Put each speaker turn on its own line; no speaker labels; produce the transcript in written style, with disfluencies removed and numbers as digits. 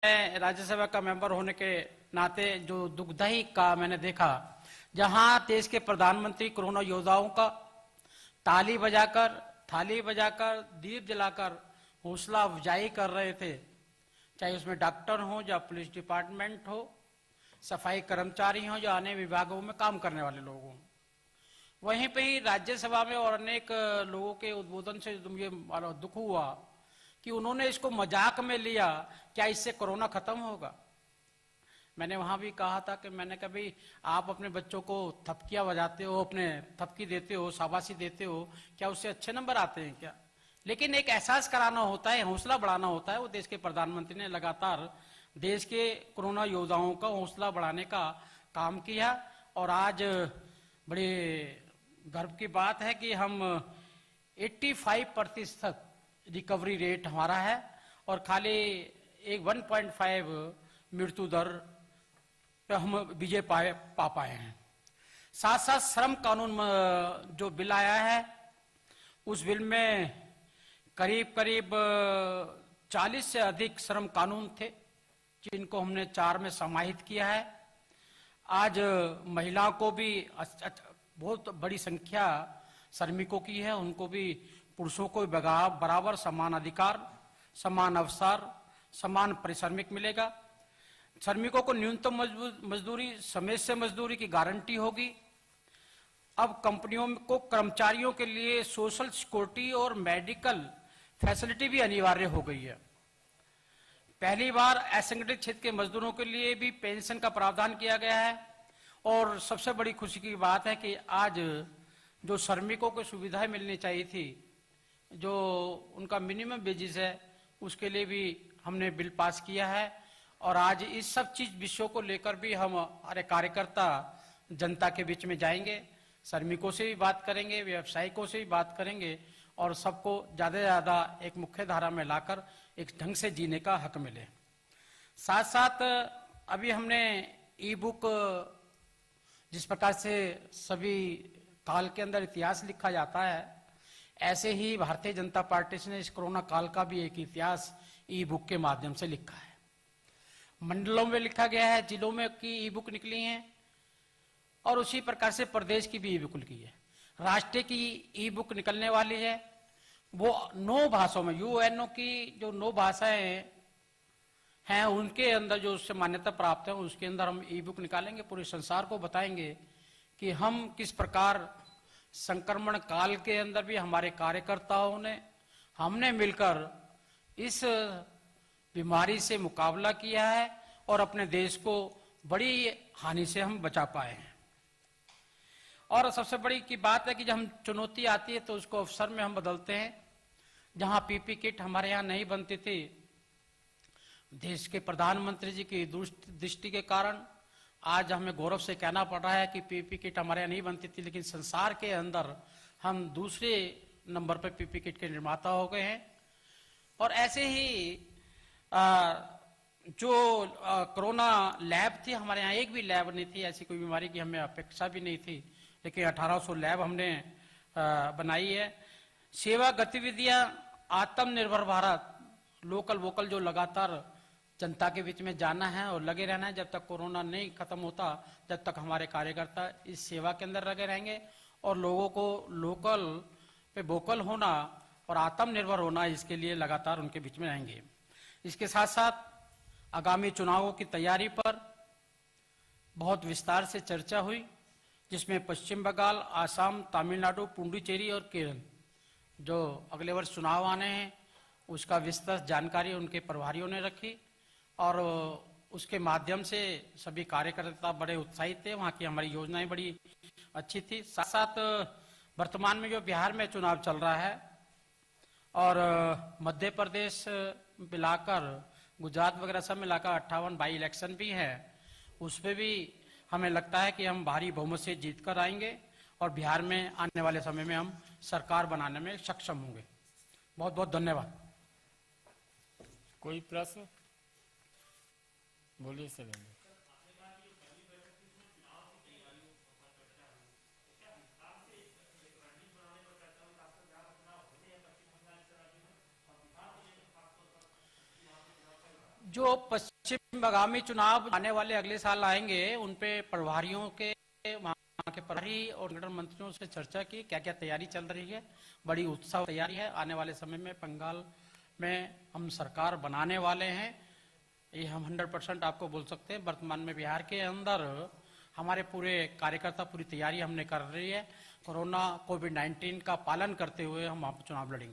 मैं राज्यसभा का मेंबर होने के नाते जो दुखदाई का मैंने देखा, जहां देश के प्रधानमंत्री कोरोना योद्धाओं का थाली बजाकर दीप जलाकर हौसला अफजाई कर रहे थे, चाहे उसमें डॉक्टर हो या पुलिस डिपार्टमेंट हो, सफाई कर्मचारी हो या अन्य विभागों में काम करने वाले लोग हों। वहीं पे ही राज्यसभा में और अनेक लोगों के उद्बोधन से मुझे दुख हुआ कि उन्होंने इसको मजाक में लिया, क्या इससे कोरोना खत्म होगा। मैंने वहां भी कहा था कि मैंने कभी आप अपने बच्चों को थपकियां बजाते हो, अपने थपकी देते हो, शाबाशी देते हो, क्या उससे अच्छे नंबर आते हैं क्या? लेकिन एक एहसास कराना होता है, हौसला बढ़ाना होता है। वो देश के प्रधानमंत्री ने लगातार देश के कोरोना योद्धाओं का हौसला बढ़ाने का काम किया और आज बड़े गर्व की बात है कि हम 85% रिकवरी रेट हमारा है और खाली एक 1.5 मृत्यु दर पे हम विजय पा पाए हैं। साथ साथ श्रम कानून जो बिल आया है, उस बिल में करीब 40 से अधिक श्रम कानून थे, जिनको हमने 4 में समाहित किया है। आज महिलाओं को भी बहुत बड़ी संख्या श्रमिकों की है, उनको भी पुरुषों को बराबर समान अधिकार, समान अवसर, समान परिश्रमिक मिलेगा। श्रमिकों को न्यूनतम मजदूरी, समय से मजदूरी की गारंटी होगी। अब कंपनियों को कर्मचारियों के लिए सोशल सिक्योरिटी और मेडिकल फैसिलिटी भी अनिवार्य हो गई है। पहली बार असंगठित क्षेत्र के मजदूरों के लिए भी पेंशन का प्रावधान किया गया है और सबसे बड़ी खुशी की बात है कि आज जो श्रमिकों को सुविधाएं मिलनी चाहिए थी, जो उनका मिनिमम वेजेस है, उसके लिए भी हमने बिल पास किया है। और आज इस सब चीज विषयों को लेकर भी हम हमारे कार्यकर्ता जनता के बीच में जाएंगे, श्रमिकों से भी बात करेंगे, व्यवसायिकों से भी बात करेंगे और सबको ज्यादा से ज्यादा एक मुख्य धारा में लाकर एक ढंग से जीने का हक मिले। साथ साथ अभी हमने ई बुक, जिस प्रकार से सभी काल के अंदर इतिहास लिखा जाता है, ऐसे ही भारतीय जनता पार्टी ने इस कोरोना काल का भी एक इतिहास ई बुक के माध्यम से लिखा है। मंडलों में लिखा गया है, जिलों में की ई बुक निकली है और उसी प्रकार से प्रदेश की भी ई बुक निकली है। राष्ट्र की ई बुक निकलने वाली है, वो 9 भाषाओं में, यूएनओ की जो 9 भाषाएं हैं उनके अंदर जो उससे मान्यता प्राप्त है, उसके अंदर हम ई बुक निकालेंगे, पूरे संसार को बताएंगे कि हम किस प्रकार संक्रमण काल के अंदर भी हमारे कार्यकर्ताओं ने, हमने मिलकर इस बीमारी से मुकाबला किया है और अपने देश को बड़ी हानि से हम बचा पाए हैं। और सबसे बड़ी की बात है कि जब हम चुनौती आती है तो उसको अवसर में हम बदलते हैं। जहां पीपी किट हमारे यहाँ नहीं बनती थी, देश के प्रधानमंत्री जी की दृष्टि के कारण आज हमें गौरव से कहना पड़ रहा है कि पीपी किट हमारे यहाँ नहीं बनती थी, लेकिन संसार के अंदर हम दूसरे नंबर पर पीपी किट के निर्माता हो गए हैं। और ऐसे ही जो कोरोना लैब थी, हमारे यहाँ एक भी लैब नहीं थी, ऐसी कोई बीमारी की हमें अपेक्षा भी नहीं थी, लेकिन 1800 लैब हमने बनाई है। सेवा गतिविधियां, आत्मनिर्भर भारत, लोकल वोकल, जो लगातार जनता के बीच में जाना है और लगे रहना है। जब तक कोरोना नहीं खत्म होता, जब तक हमारे कार्यकर्ता इस सेवा के अंदर लगे रहेंगे और लोगों को लोकल पे वोकल होना और आत्मनिर्भर होना, इसके लिए लगातार उनके बीच में रहेंगे। इसके साथ साथ आगामी चुनावों की तैयारी पर बहुत विस्तार से चर्चा हुई, जिसमें पश्चिम बंगाल, आसाम, तमिलनाडु, पुडुचेरी और केरल, जो अगले वर्ष चुनाव आने हैं, उसका विस्तृत जानकारी उनके प्रभारियों ने रखी और उसके माध्यम से सभी कार्यकर्ता बड़े उत्साहित थे। वहाँ की हमारी योजनाएं बड़ी अच्छी थी। साथ साथ वर्तमान में जो बिहार में चुनाव चल रहा है और मध्य प्रदेश मिलाकर, गुजरात वगैरह सब मिलाकर 58 बाई इलेक्शन भी है, उसमें भी हमें लगता है कि हम भारी बहुमत से जीत कर आएंगे और बिहार में आने वाले समय में हम सरकार बनाने में सक्षम होंगे। बहुत बहुत धन्यवाद।
कोई प्रश्न? बोलिए सर।
जो पश्चिम आगामी चुनाव आने वाले अगले साल आएंगे, उन पे प्रभारियों के, वहाँ के प्रभारी और संगठन मंत्रियों से चर्चा की, क्या क्या तैयारी चल रही है। बड़ी उत्साह तैयारी है। आने वाले समय में बंगाल में हम सरकार बनाने वाले हैं, ये हम 100% आपको बोल सकते हैं। वर्तमान में बिहार के अंदर हमारे पूरे कार्यकर्ता पूरी तैयारी हमने कर रही है। कोरोना कोविड-19 का पालन करते हुए हम वहाँ पर चुनाव लड़ेंगे।